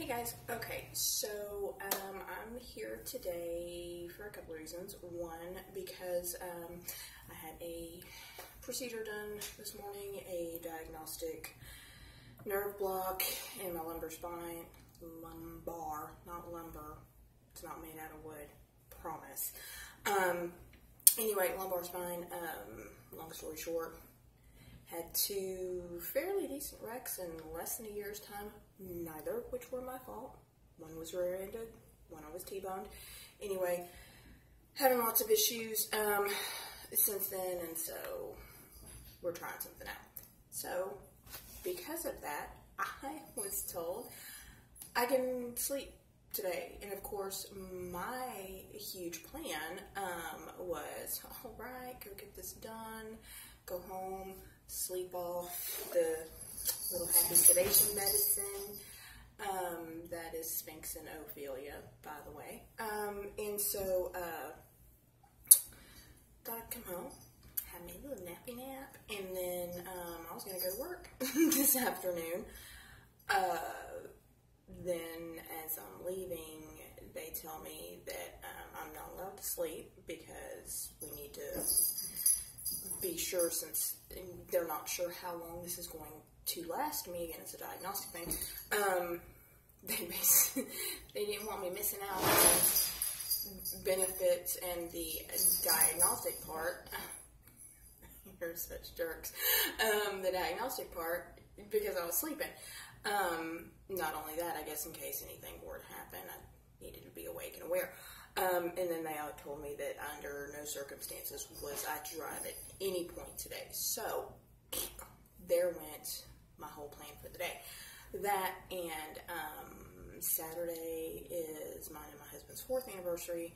Hey guys, okay, so I'm here today for a couple of reasons. One, because I had a procedure done this morning, a diagnostic nerve block in my lumbar spine, lumbar, not lumber, it's not made out of wood, promise. Anyway, lumbar spine, long story short, had two fairly decent wrecks in less than a year's time, neither of which were my fault. One was rear-ended, one I was T-boned. Anyway, having lots of issues since then, and so we're trying something out. So, because of that, I was told I can sleep today. And of course, my huge plan was, all right, go get this done, go home, sleep off the little happy sedation medicine. That is Sphinx and Ophelia, by the way. And so, thought I'd come home, have me a little nappy nap, and then I was going to go to work this afternoon. Then, as I'm leaving, they tell me that I'm not allowed to sleep because we need to be sure, since they're not sure how long this is going to last me. Again, it's a diagnostic thing. They didn't want me missing out on benefits and the diagnostic part. You're such jerks. The diagnostic part, because I was sleeping. Not only that, I guess in case anything were to happen, I needed to be awake and aware. And then they told me that under no circumstances was I to drive at any point today. So, there went my whole plan for the day. That and Saturday is mine and my husband's 4th anniversary.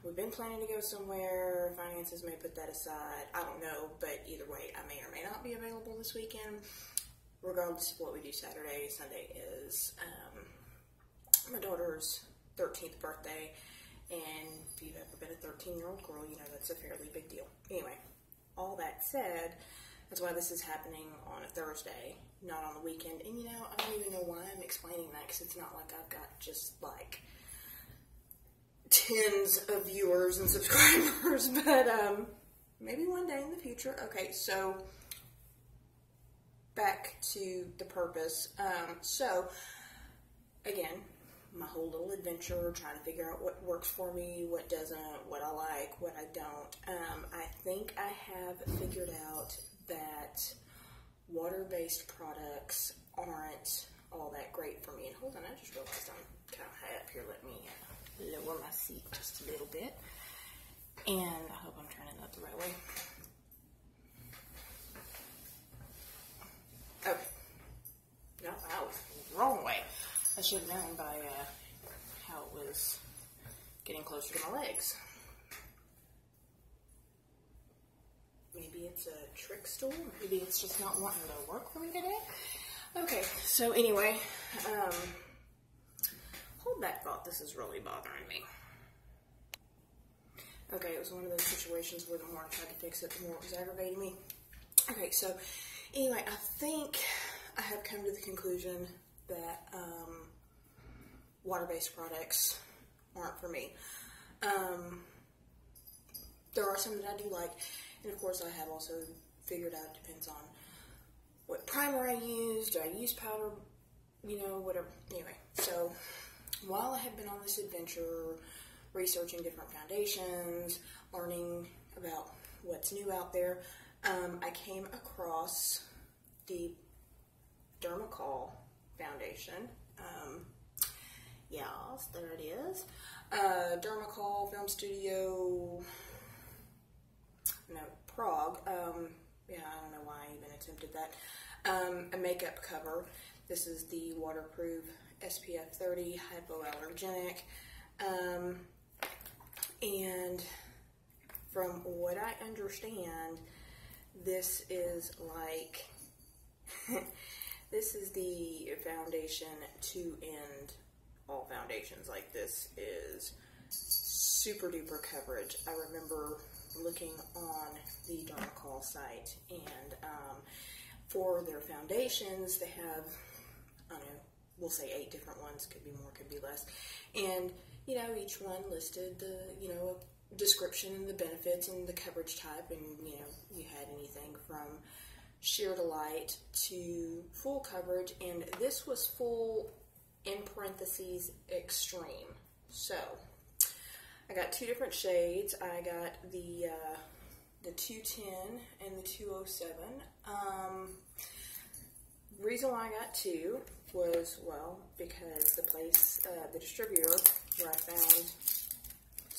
We've been planning to go somewhere. Finances may put that aside. I don't know, but either way, I may or may not be available this weekend. Regardless of what we do Saturday, Sunday is my daughter's 13th birthday, and if you've ever been a 13-year-old girl, you know that's a fairly big deal. Anyway, all that said, that's why this is happening on a Thursday, not on the weekend. And you know, I don't even know why I'm explaining that, because it's not like I've got just like tens of viewers and subscribers, but maybe one day in the future. Okay, so back to the purpose. So again, my whole little adventure, trying to figure out what works for me, what doesn't, what I like, what I don't. I think I have figured out that water-based products aren't all that great for me. And hold on, I just realized I'm kind of high up here. Let me lower my seat just a little bit. And I hope I'm turning up the right way. Okay. No, I was the wrong way. I should have known by how it was getting closer to my legs. Maybe it's a trick stool. Maybe it's just not wanting to work for me today. Okay, so anyway, hold that thought. This is really bothering me. Okay, it was one of those situations where the more I tried to fix it, the more it was aggravating me. Okay, so anyway, I think I have come to the conclusion that water-based products aren't for me. There are some that I do like, and of course I have also figured out it depends on what primer I use. Do I use powder? You know, whatever. Anyway, so while I have been on this adventure, researching different foundations, learning about what's new out there, I came across the Dermacol foundation. Yes, there it is. Dermacol Film Studio, no, Prague. Yeah, I don't know why I even attempted that. A makeup cover. This is the waterproof SPF 30 hypoallergenic. And from what I understand, this is like, this is the foundation to end all foundations. Like, this is super duper coverage. I remember looking on the Dermacol site, and for their foundations, they have, I don't know, we'll say 8 different ones, could be more, could be less. And, you know, each one listed the, you know, description and the benefits and the coverage type, and, you know, you had anything from sheer delight to full coverage, and this was full, in parentheses, extreme. So, I got 2 different shades. I got the 210 and the 207. Reason why I got 2 was, well, because the place, the distributor where I found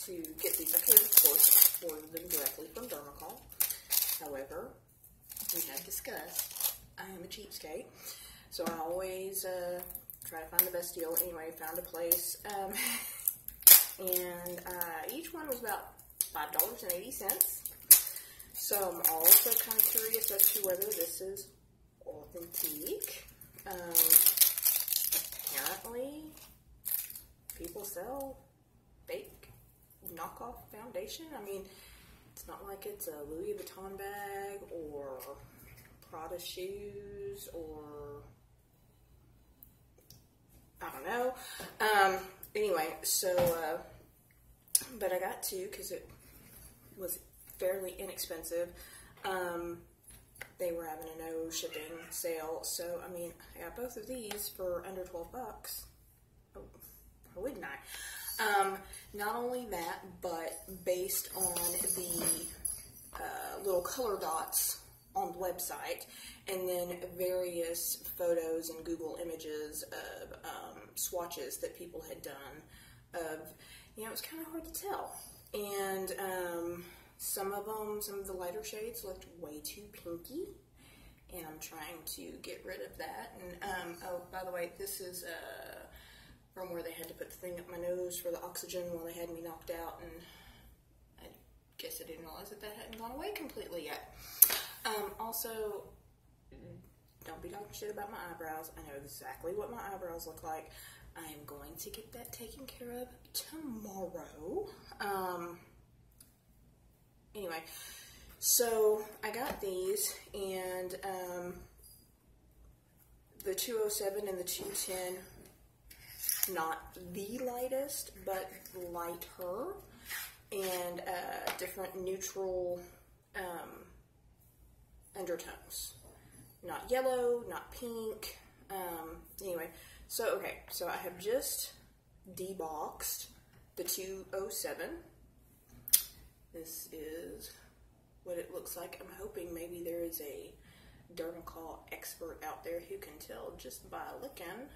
to get these, I could, of course, order them directly from Dermacol. However, we had discussed, I am a cheapskate, so I always try to find the best deal. Anyway, found a place, and each one was about $5.80. So I'm also kind of curious as to whether this is authentic. Apparently, people sell fake knockoff foundation. I mean, it's not like it's a Louis Vuitton bag or Prada shoes or I don't know. Anyway, so, but I got 2 because it was fairly inexpensive. They were having a no shipping sale, so, I mean, I got both of these for under 12 bucks. Oh, wouldn't I? Not only that, but based on the little color dots on the website, and then various photos and Google images of swatches that people had done of, you know, it's kind of hard to tell. And some of the lighter shades looked way too pinky, and I'm trying to get rid of that. And, oh, by the way, this is from where they had to put the thing up my nose for the oxygen while they had me knocked out, and I guess I didn't realize that hadn't gone away completely yet. Also, don't be talking shit about my eyebrows. I know exactly what my eyebrows look like. I am going to get that taken care of tomorrow. Anyway, so I got these, and the 207 and the 210, not the lightest, but lighter, and different neutral undertones. Not yellow, not pink. Anyway, so okay, so I have just deboxed the 207. This is what it looks like. I'm hoping maybe there is a Dermacol expert out there who can tell just by looking,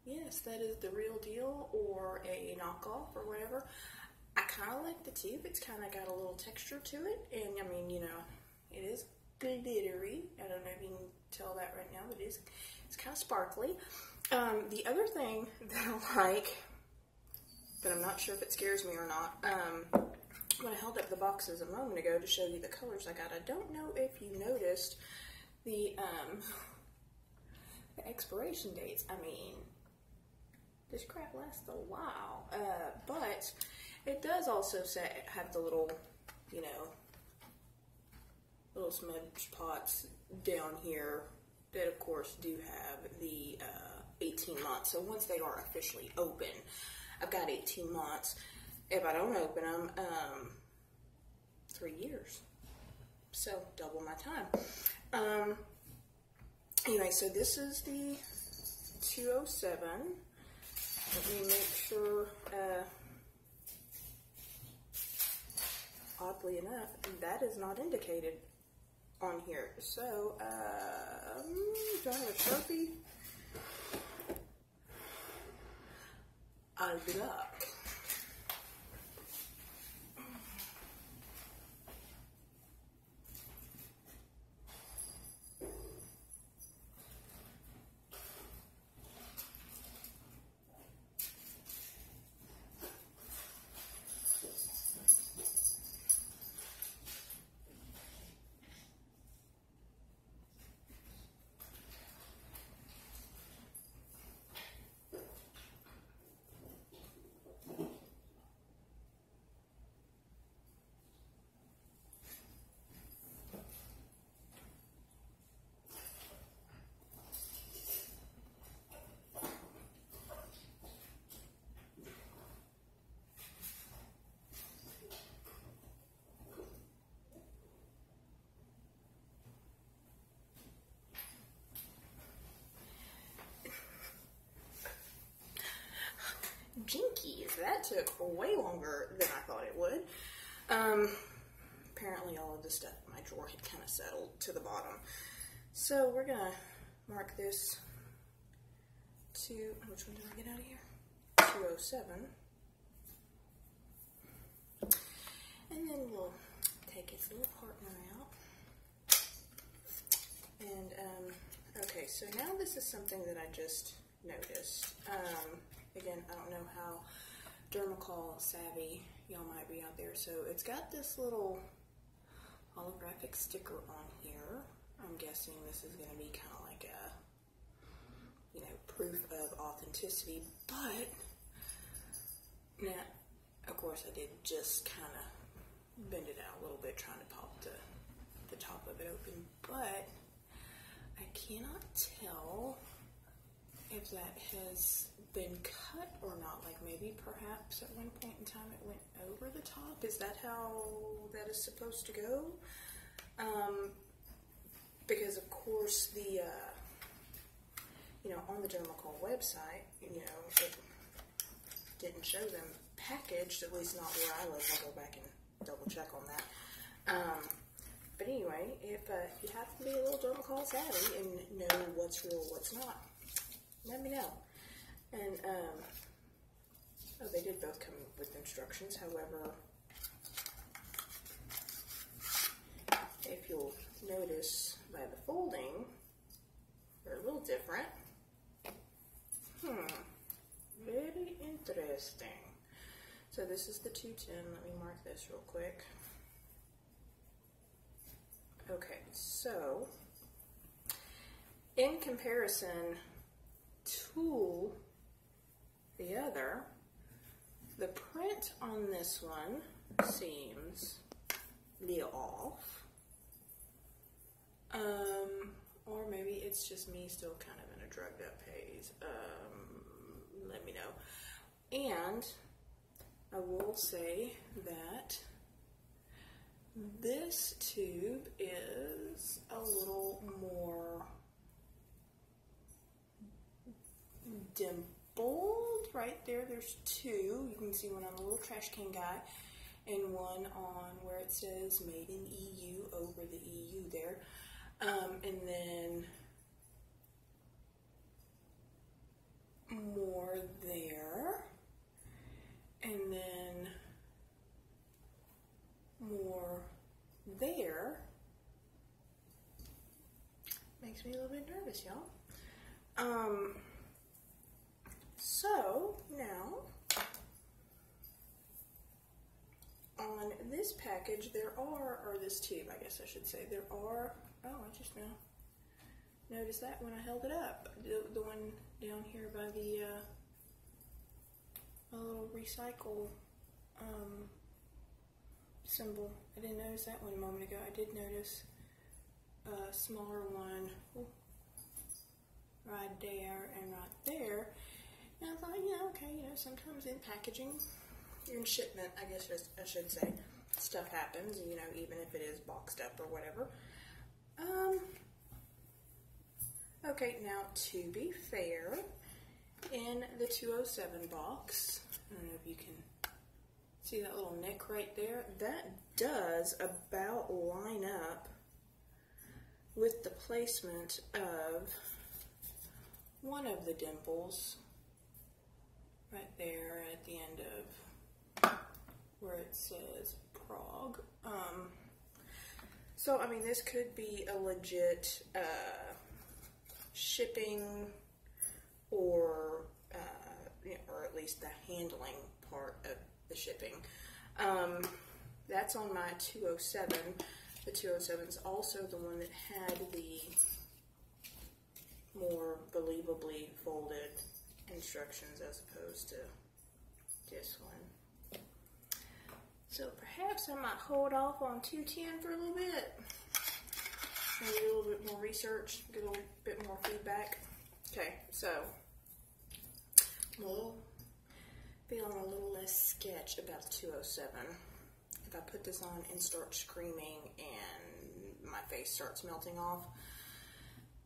yes, that is the real deal or a knockoff or whatever. I kind of like the tube. It's kind of got a little texture to it, and I mean, you know, it is glittery. I don't know if you can tell that right now, but it's kind of sparkly. The other thing that I like, but I'm not sure if it scares me or not, when I held up the boxes a moment ago to show you the colors I got, I don't know if you noticed the expiration dates. I mean, this crap lasts a while, but it does also say, have the little, you know, little smudge pots down here that, of course, do have the 18 months. So once they are officially open, I've got 18 months. If I don't open them, 3 years. So double my time. Anyway, so this is the 207. Let me make sure, oddly enough, that is not indicated on here. So, do I have a Sharpie? Good luck. took way longer than I thought it would. Apparently all of the stuff in my drawer had kind of settled to the bottom. So we're going to mark this to, which one did I get out of here? 207. And then we'll take its little partner out. And, okay, so now this is something that I just noticed. Again, I don't know how Dermacol savvy y'all might be out there. So it's got this little holographic sticker on here. I'm guessing this is going to be kind of like a, you know, proof of authenticity. But, now, of course, I did just kind of bend it out a little bit, trying to pop the top of it open. But I cannot tell if that has been cut or not. Like maybe perhaps at one point in time it went over the top. Is that how that is supposed to go? Because of course the you know, on the Dermacol website, you know, it didn't show them packaged, at least not where I live. I'll go back and double check on that. But anyway, if you happen to be a little Dermacol savvy and know what's real, what's not, let me know. And, oh, they did both come with instructions. However, if you'll notice by the folding, they're a little different. Very interesting. So this is the 210. Let me mark this real quick. Okay, so in comparison to the other, the print on this one seems a little off. Or maybe it's just me still kind of in a drugged up haze. Let me know. And I will say that this tube is a little more dimpled right there. There's two. You can see one on the little trash can guy and one on where it says made in EU over the EU there. And then more there. And then more there. Makes me a little bit nervous, y'all. So now on this package there are, or this tube I guess I should say, there are, oh, I just now noticed that when I held it up, the one down here by the little recycle symbol. I didn't notice that one a moment ago. I did notice a smaller one right there and right there. And I thought, yeah, okay, you know, sometimes in packaging, in shipment, I guess I should say, stuff happens, you know, even if it is boxed up or whatever. Okay, now to be fair, in the 207 box, I don't know if you can see that little nick right there, that does about line up with the placement of one of the dimples right there at the end of where it says Prague. So, I mean, this could be a legit shipping or, you know, or at least the handling part of the shipping. That's on my 207. The 207 is also the one that had the more believably folded instructions as opposed to this one. So perhaps I might hold off on 210 for a little bit. Maybe a little bit more research, get a little bit more feedback. Okay, so I'm feeling a little less sketch about the 207. If I put this on and start screaming and my face starts melting off,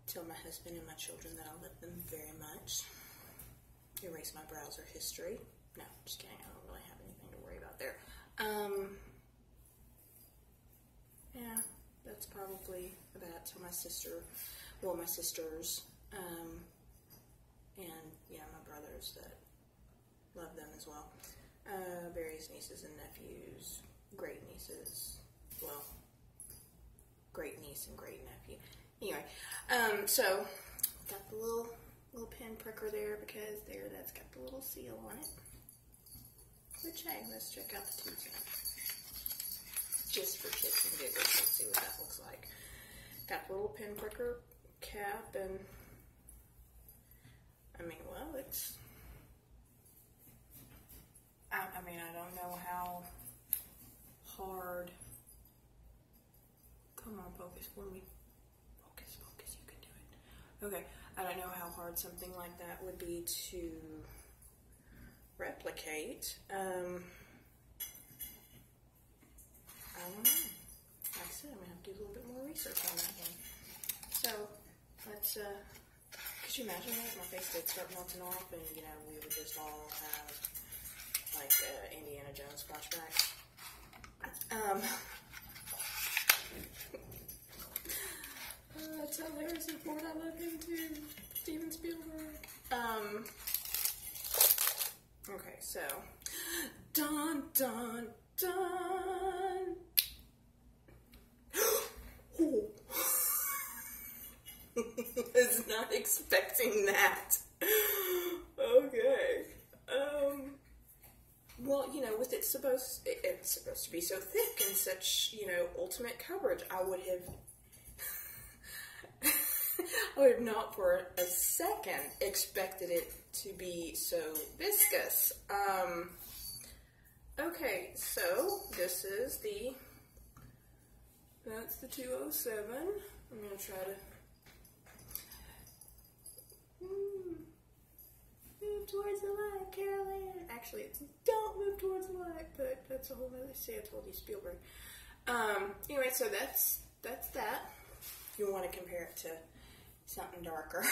tell my husband and my children that I love them very much. Erase my browser history. No, just kidding. I don't really have anything to worry about there. Yeah, that's probably about to my sister, well, my sisters, and yeah, my brothers that love them as well. Various nieces and nephews, great nieces, well, great niece and great nephew. Anyway, so got the little pin pricker there because that's got the little seal on it. Which, hey, let's check out the tooth sound. Just for shits and giggles, let's see what that looks like. Got the little pin pricker cap, and I mean, well, it's, I mean, I don't know how hard, come on, focus for me. Focus, you can do it. Okay, I don't know how hard something like that would be to replicate. I don't know. Like I said, I'm going to have to do a little bit more research on that one. So, let's, could you imagine that if my face did start melting off and, you know, we would just all have, like, Indiana Jones flashbacks? That's how Harrison Ford I love him too. Steven Spielberg. Okay, so, dun, dun, dun. Was not expecting that. Okay. Well, you know, with it's supposed to be so thick and such, you know, ultimate coverage, I would have not for a second expected it to be so viscous. Okay, so this is that's the 207. I'm going to try to move towards the light, Carolyn. Actually, it's don't move towards the light, but that's a whole other, see, I told you Spielberg. Anyway, so that's that. If you want to compare it to something darker.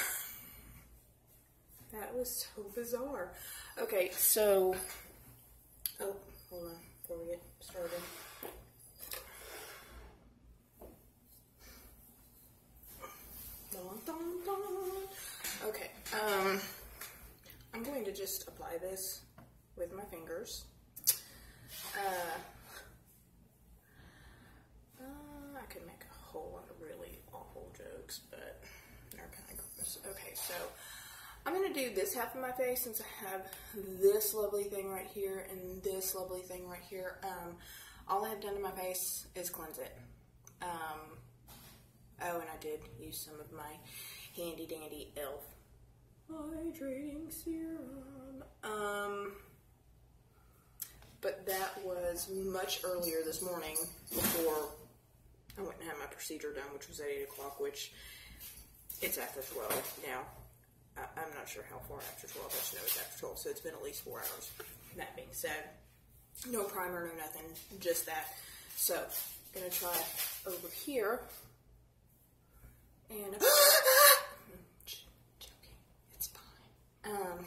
That was so bizarre. Okay, so, oh, hold on, before we get started. Dun, dun, dun. Okay, I'm going to just apply this with my fingers. I could make a whole lot of really awful jokes, but they're kind of gross. Okay, so I'm going to do this half of my face since I have this lovely thing right here and this lovely thing right here. All I have done to my face is cleanse it. Oh, and I did use some of my handy dandy e.l.f. hydrating serum. But that was much earlier this morning before I went and had my procedure done, which was at 8 o'clock, which it's after 12 now. I'm not sure how far after 12, I just know it's after 12, so it's been at least 4 hours. That being said, no primer, no nothing, just that. So, I'm going to try over here. And joking, it's fine.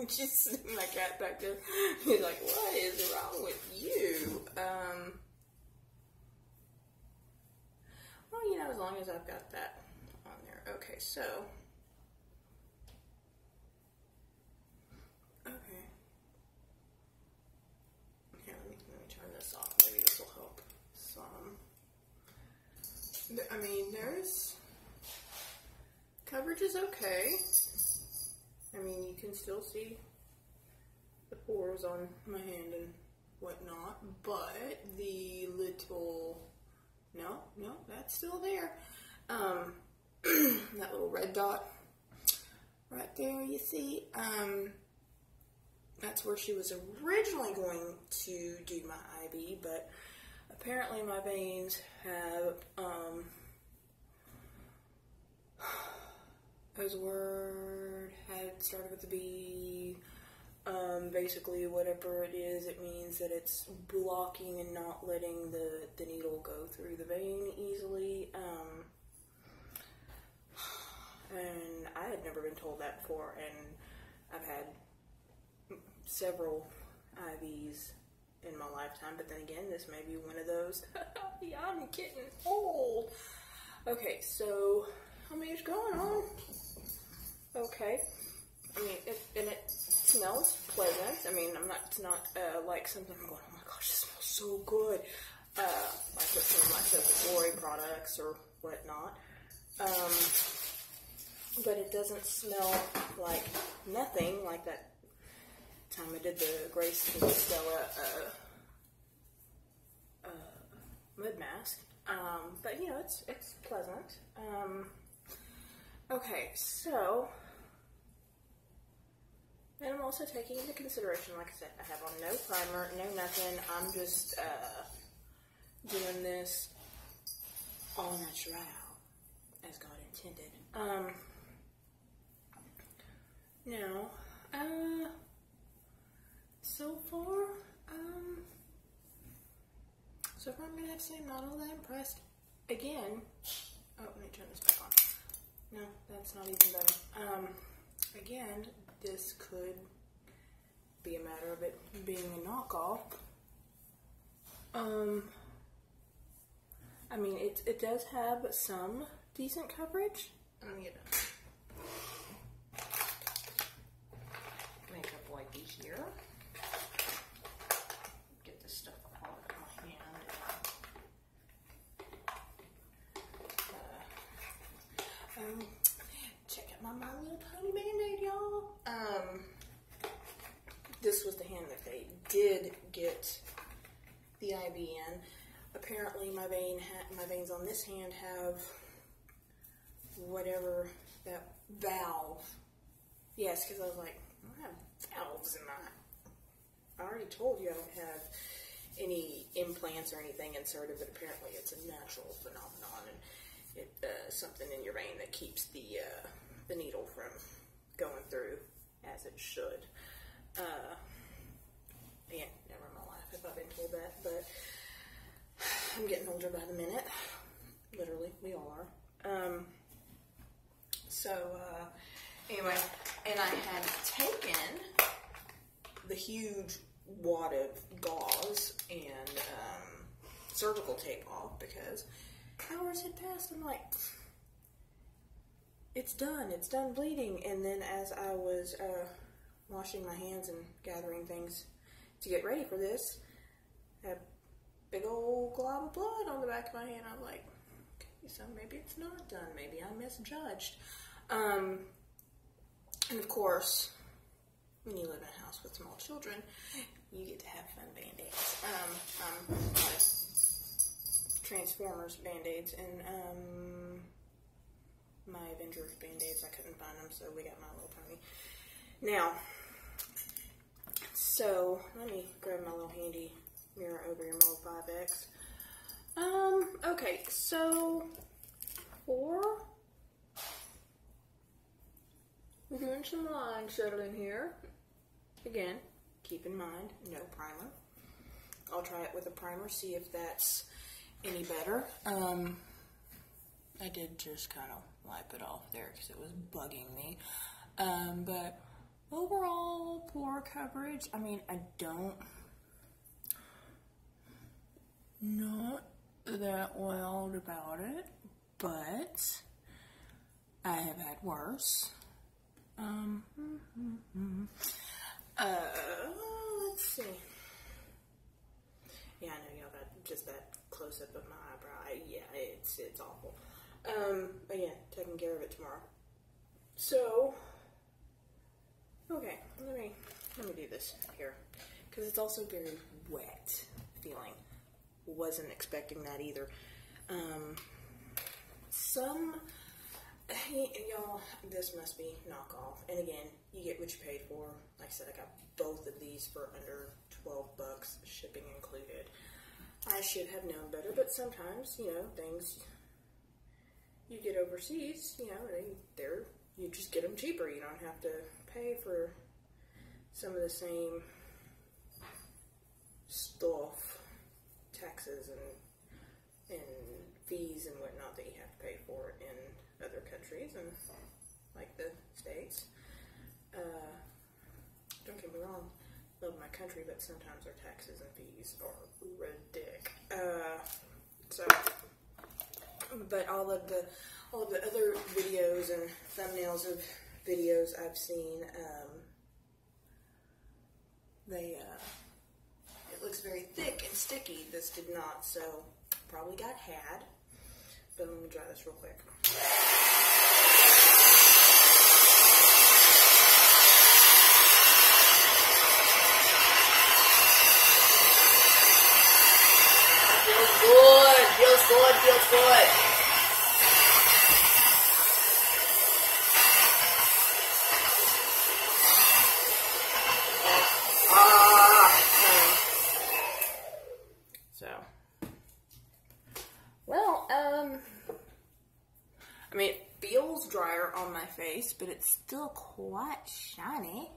Just my cat back there. He's like, "What is wrong with you?" Well, you know, as long as I've got that on there. Okay, so. Okay. Here, let me turn this off. Maybe this will help some. I mean, there's coverage is okay. I mean, you can still see the pores on my hand and whatnot, but the little, no, that's still there. That little red dot right there, you see, that's where she was originally going to do my IB, but apparently my veins have, as a word, had started with a B, basically whatever it is, it means that it's blocking and not letting the needle go through the vein easily, and I had never been told that before, and I've had several IVs in my lifetime, but then again, this may be one of those. Yeah, I'm getting old. Okay, so how many is going on? Okay, I mean, it smells pleasant. I mean, it's not like something I'm going, oh my gosh, it smells so good. Like with some of my Social Glory products or whatnot. But it doesn't smell like nothing, like that time I did the Grace and Stella mud mask. But you know, it's pleasant. Okay, so, and I'm also taking into consideration, like I said, I have on no primer, no nothing. I'm just doing this all natural, as God intended. Now, so far I'm gonna have to say I'm not all that impressed. Again, oh, let me turn this back on. No, that's not even better. Again, this could be a matter of it being a knockoff. I mean, it does have some decent coverage. Let me get a makeup wipey here. Get this stuff out of my hand. Check out my Little Pony Band-Aid, y'all. This was the hand that they did get the IV in. Apparently, my veins on this hand have whatever that valve. Yes, because I was like, I don't have valves in my. I already told you I don't have any implants or anything inserted, but apparently it's a natural phenomenon, and it's something in your vein that keeps the needle from going through as it should. Again, never in my life have I been told that, but I'm getting older by the minute. Literally, we all are. Anyway, and I had taken the huge wad of gauze and surgical tape off because hours had passed. I'm like, it's done bleeding. And then as I was washing my hands and gathering things to get ready for this, I had a big old glob of blood on the back of my hand. I'm like, okay, so maybe it's not done. Maybe I misjudged. And of course, when you live in a house with small children, you get to have fun Band-Aids. Transformers Band-Aids and my Avengers Band-Aids. I couldn't find them, so we got My Little Pony. Now, so let me grab my little handy mirror over here, my little 5X. Okay, so we're doing some line settling here. Again, keep in mind, no primer. I'll try it with a primer, see if that's any better. I did just kind of wipe it off there because it was bugging me. But overall, pore coverage, I mean, not that wild about it, but I have had worse. Let's see. Yeah, I know y'all got just that close up of my eyebrow. Yeah, it's awful. But yeah, taking care of it tomorrow. So, okay, let me do this here because it's also very wet feeling. Wasn't expecting that either. Y'all, this must be knockoff. And again, you get what you paid for. Like I said, I got both of these for under $12, shipping included. I should have known better, but sometimes, you know, things you get overseas, you know, you just get them cheaper. You don't have to pay for some of the same stuff, taxes and fees and whatnot that you have to pay for in other countries and like the States. Don't get me wrong, country, but sometimes our taxes and fees are ridiculous. But all of the other videos and thumbnails of videos I've seen, it looks very thick and sticky. This did not, so probably got had. But let me try this real quick. Feels good. I mean, it feels drier on my face, but it's still quite shiny.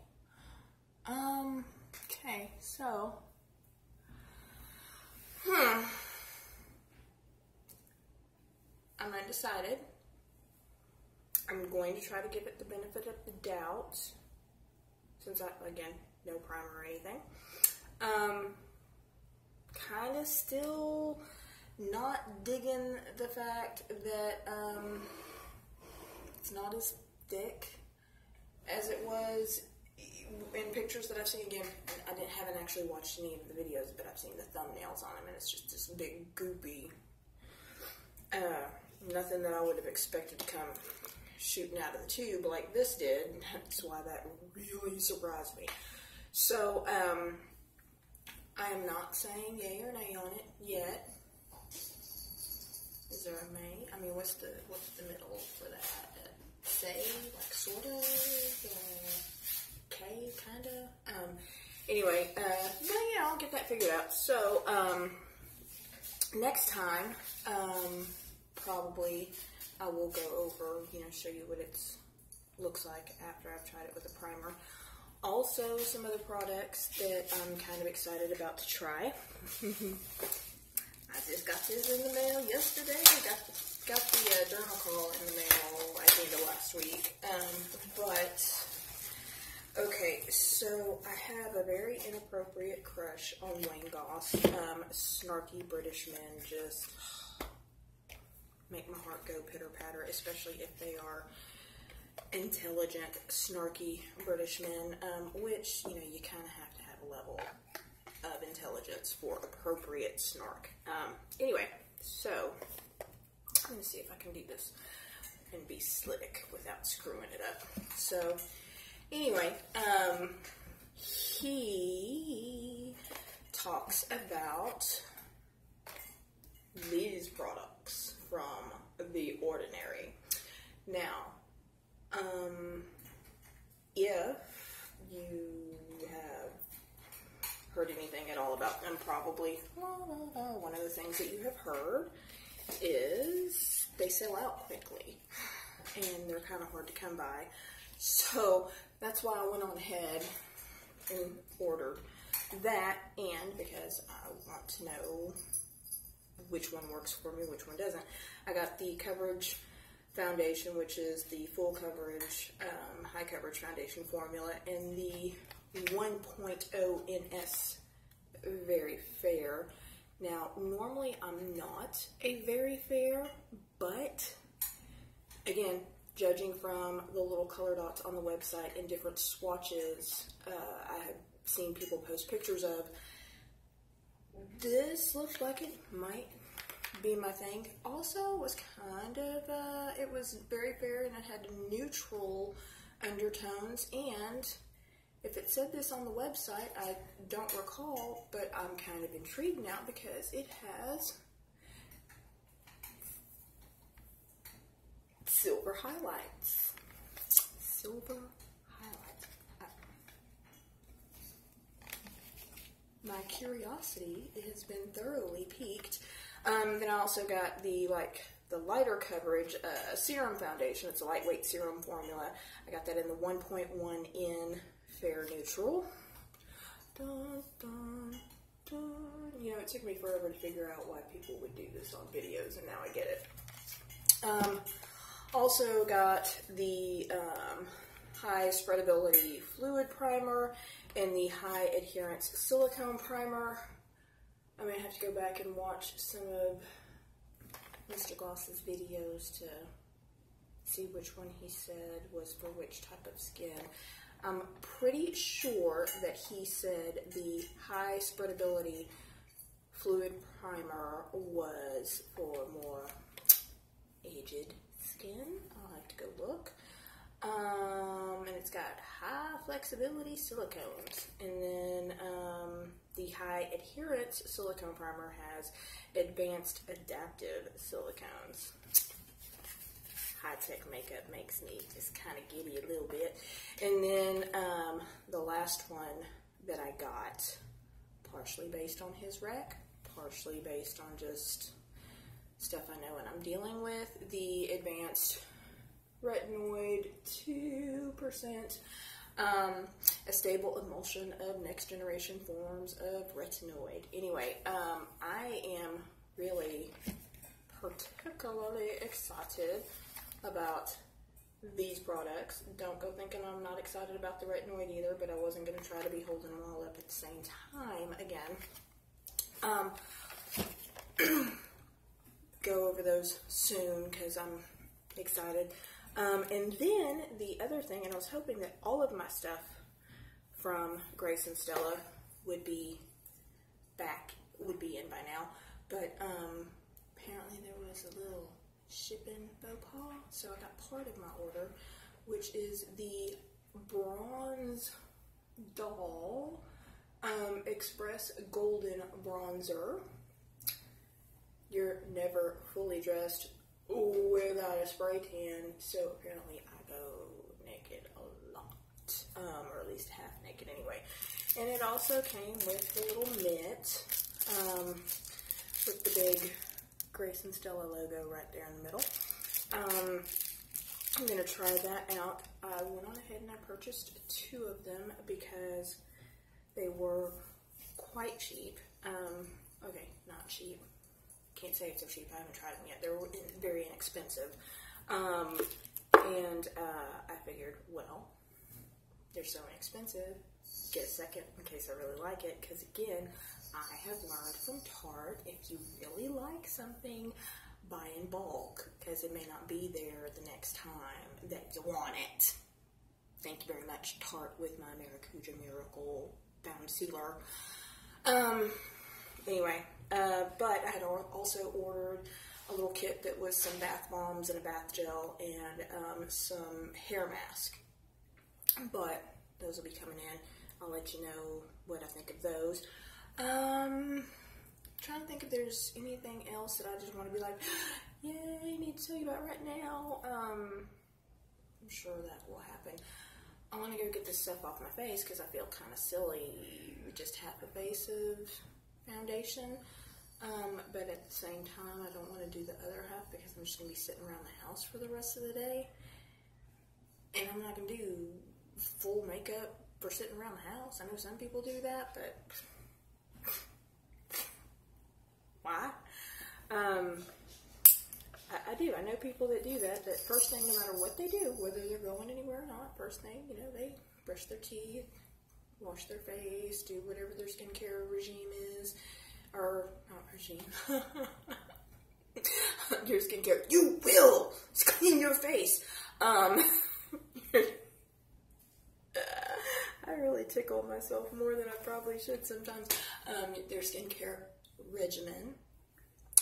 Okay, so, I'm undecided. I'm going to try to give it the benefit of the doubt, since again, no primer or anything. Kind of still not digging the fact that it's not as thick as it was in pictures that I've seen. Again, I haven't actually watched any of the videos, but I've seen the thumbnails on them, and it's just this big goopy, nothing that I would have expected to come shooting out of the tube like this did. That's why that really surprised me. So, I am not saying yay or nay on it yet. Is there a may? I mean, what's the middle for that? Say, like, sort of, okay, kind of. Anyway, but yeah, I'll get that figured out. So, next time, probably I will go over, show you what it looks like after I've tried it with a primer. Also, some other products that I'm kind of excited about to try. I just got this in the mail yesterday. Got the Dermacol in the mail at the end of last week. Okay, so I have a very inappropriate crush on Wayne Goss. Snarky British men just make my heart go pitter-patter, especially if they are intelligent, snarky British men, which, you kind of have to have a level of intelligence for appropriate snark. Anyway, so I'm going to see if I can do this and be slick without screwing it up. So, anyway, he talks about these products from The Ordinary. Now, if you have heard anything at all about them, probably one of the things that you have heard is they sell out quickly and they're kind of hard to come by. So that's why I went on ahead and ordered that, and because I want to know which one works for me, which one doesn't. I got the Coverage Foundation, which is the full coverage, high coverage foundation formula, and the 1.0 NS Very Fair. Now, normally I'm not a Very Fair, but again, judging from the little color dots on the website and different swatches I have seen people post pictures of, this looks like it might be my thing. Also, was kind of, it was Very Fair and it had neutral undertones, and if it said this on the website, I don't recall, but I'm kind of intrigued now because it has silver highlights. Silver highlights. My curiosity has been thoroughly piqued. Then I also got the lighter coverage serum foundation. It's a lightweight serum formula. I got that in the 1.1 in Fair Neutral. Dun, dun, dun. It took me forever to figure out why people would do this on videos, and now I get it. Also got the high spreadability fluid primer in the high adherence silicone primer. I'm going to have to go back and watch some of Mr. Gloss's videos to see which one he said was for which type of skin. I'm pretty sure that he said the high spreadability fluid primer was for more aged skin. I'll have to go look. And it's got high flexibility silicones. And then the high adherence silicone primer has advanced adaptive silicones. High-tech makeup makes me just kind of giddy a little bit. And then the last one that I got, partially based on his rec, partially based on just stuff I know and I'm dealing with, the advanced retinoid 2%, a stable emulsion of next generation forms of retinoid. Anyway, I am really particularly excited about these products. Don't go thinking I'm not excited about the retinoid either, but I wasn't going to try to be holding them all up at the same time again. Go over those soon because I'm excited. And then the other thing, and I was hoping that all of my stuff from Grace and Stella would be in by now, but apparently there was a little shipping faux pas, so I got part of my order, which is the Bronze Doll Express Golden Bronzer. You're never fully dressed without a spray tan, so apparently I go naked a lot, or at least half naked anyway. And it also came with the little mitt, with the big Grace and Stella logo right there in the middle. I'm going to try that out. I went on ahead and I purchased 2 of them because they were quite cheap. Okay, not cheap. Can't say it's so cheap. I haven't tried them yet. They were very inexpensive. And I figured, well, they're so inexpensive, get a second in case I really like it. Because again, I have learned from Tarte, if you really like something, buy in bulk, because it may not be there the next time that you want it. Thank you very much, Tarte, with my Maracuja Miracle Bound Sealer. Anyway, but I had also ordered a little kit that was some bath bombs and a bath gel and some hair mask. But those will be coming in. I'll let you know what I think of those. Trying to think if there's anything else that I just want to be like, yeah, I need to tell you about right now. I'm sure that will happen. I want to go get this stuff off my face because I feel kind of silly with just half a face of foundation. But at the same time, I don't want to do the other half because I'm just going to be sitting around the house for the rest of the day. And I'm not going to do full makeup for sitting around the house. I know some people do that, but why? I do. I know people that do that. That first thing, no matter what they do, whether they're going anywhere or not, first thing, you know, they brush their teeth, wash their face, do whatever their skincare regime is. Or, not regime. Your skincare. You will clean your face. I really tickle myself more than I probably should sometimes. Their skincare regimen.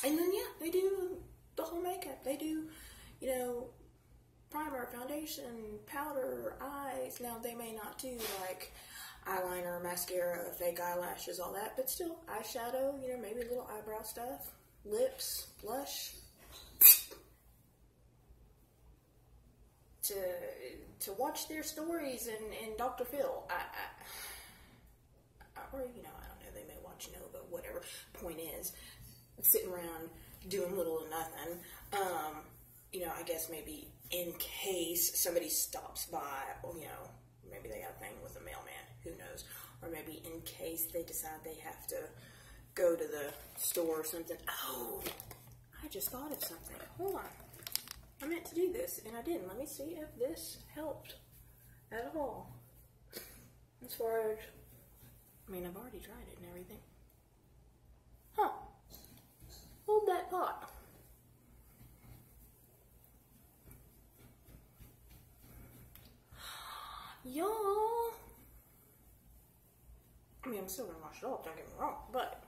And then, yeah, they do the whole makeup. They do, you know, primer, foundation, powder, eyes. Now, they may not do, like, eyeliner, mascara, fake eyelashes, all that, but still, eyeshadow, you know, maybe a little eyebrow stuff, lips, blush. To watch their stories and Dr. Phil. Or, you know, I don't know, they may watch Nova, whatever. Point is, sitting around doing little or nothing. You know, I guess maybe in case somebody stops by, or, you know, maybe they got a thing with a mailman, who knows. Or maybe in case they decide they have to go to the store or something. Oh, I just thought of something. Hold on. I meant to do this, and I didn't. Let me see if this helped at all. As far as I mean, I've already tried it and everything. Huh. Hold that thought. Y'all. I mean, I'm still gonna wash it off, don't get me wrong, but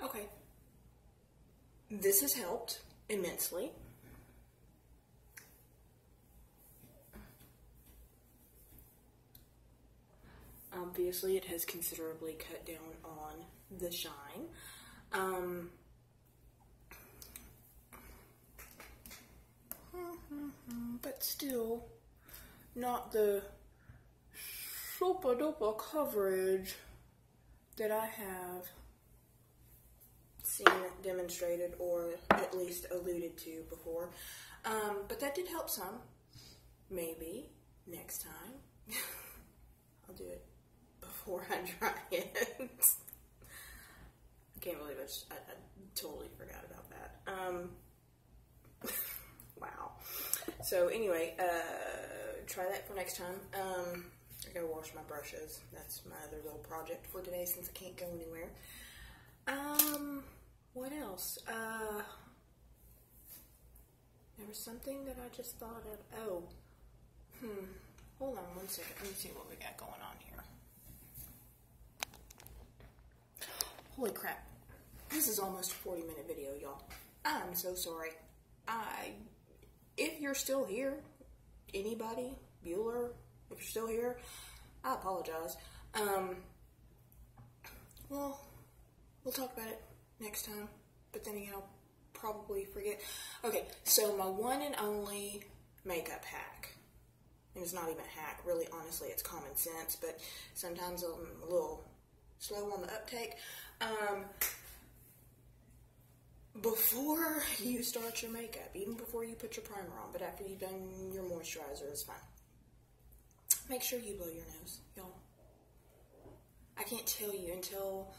okay. This has helped immensely. Obviously, it has considerably cut down on the shine. But still, not the super duper coverage that I have seen demonstrated or at least alluded to before. But that did help some. Maybe next time I'll do it before I try it. I can't believe I totally forgot about that. Wow. So anyway, try that for next time. I gotta wash my brushes. That's my other little project for today since I can't go anywhere. What else? There was something that I just thought of. Oh. Hold on one second. Let me see what we got going on here. Holy crap. This is almost a 40-minute video, y'all. I'm so sorry. If you're still here, anybody, Bueller, if you're still here, I apologize. Well, we'll talk about it next time, but then again, I'll probably forget. Okay, so my one and only makeup hack, and it's not even a hack, really, honestly, it's common sense, but sometimes I'm a little slow on the uptake. Before you start your makeup, even before you put your primer on, but after you've done your moisturizer, it's fine. Make sure you blow your nose, y'all. I can't tell you until,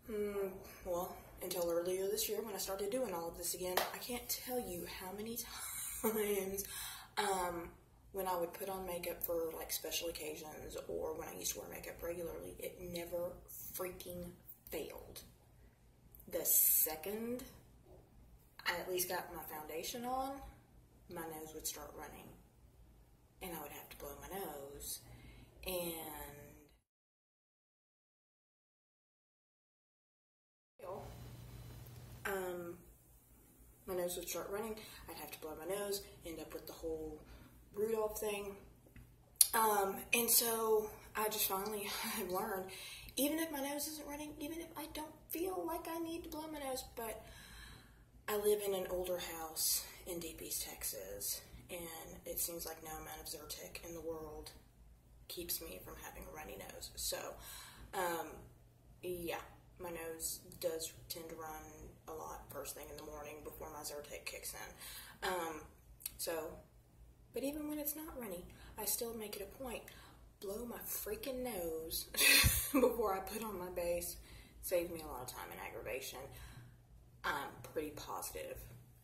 until earlier this year when I started doing all of this again, I can't tell you how many times when I would put on makeup for like special occasions or when I used to wear makeup regularly, it never freaking failed. The second I at least got my foundation on, my nose would start running. And I would have to blow my nose. And my nose would start running. I'd have to blow my nose, end up with the whole Rudolph thing. And so I just finally have learned, even if my nose isn't running, even if I don't feel like I need to blow my nose, but I live in an older house in Deep East, Texas, and it seems like no amount of Zyrtec in the world keeps me from having a runny nose. So, yeah, my nose does tend to run a lot first thing in the morning before my Zyrtec kicks in. But even when it's not runny, I still make it a point, blow my freaking nose before I put on my base. Saves me a lot of time and aggravation. I'm pretty positive.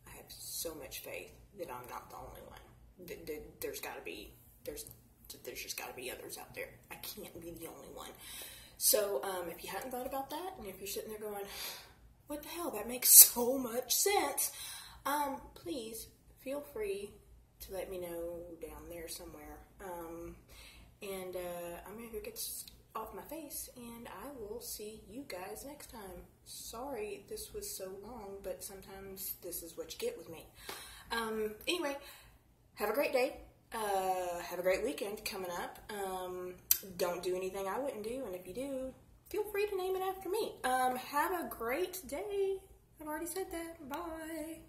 I have so much faith that I'm not the only one. There's just got to be others out there. I can't be the only one. So if you hadn't thought about that, and if you're sitting there going, what the hell, that makes so much sense, please feel free to let me know down there somewhere. And I'm going to go get off my face, and I will see you guys next time. Sorry this was so long, but sometimes this is what you get with me. Anyway, have a great day. Have a great weekend coming up. Don't do anything I wouldn't do, and if you do, feel free to name it after me. Have a great day. I've already said that. Bye.